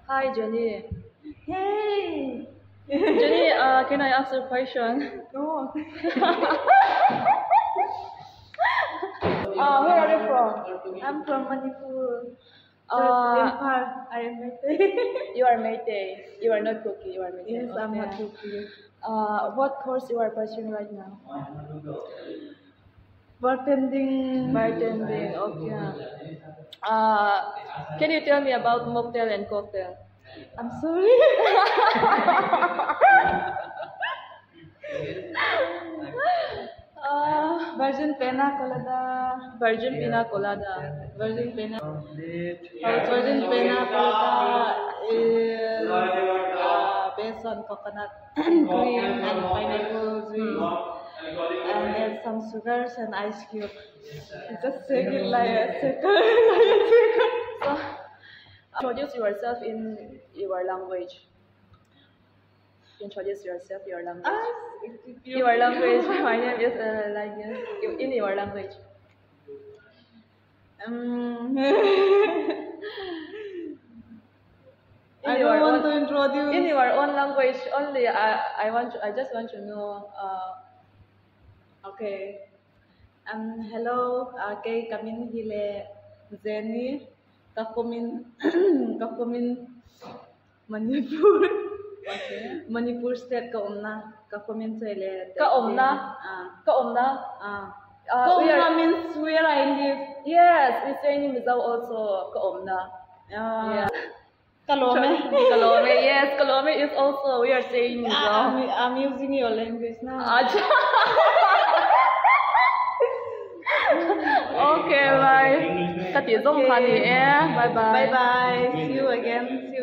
Hi, Jenny. Hey. Jenny, can I ask you a question? No. Where are you from? I'm from Manipur. Uh, I am Meitei. You are Meitei. You are not Kuki. You are Meitei. Yes, I'm not Okay. Kuki. What course you are pursuing right now? Bartending. Bartending. Okay. Can you tell me about mocktail and cocktail? I'm sorry. Virgin Pina Colada. Virgin Pina Colada. Virgin Pina. Virgin Pina Colada is based on coconut cream and pineapple juice. And add some sugars and ice cube. Just shake it like a shaker. So, introduce yourself in your language. Introduce yourself, your language. Your language. My name is like this. In your language. I don't want to introduce. In your own language only. I just want to know. Okay. Hello. Kay kamin hile Jenny. Kakumin Manipur. Okay. Manipur state kaumna. Kakumin sele. Kaomna. Kaomna. Kaumna means where I live. Yes, it's saying Mizao also Kaomna. Yeah. Kalome. Kalome. Yes, Kalome is also we are saying Mizao. I'm using your language now. Okay, bye. Bye bye. Bye bye. See you again.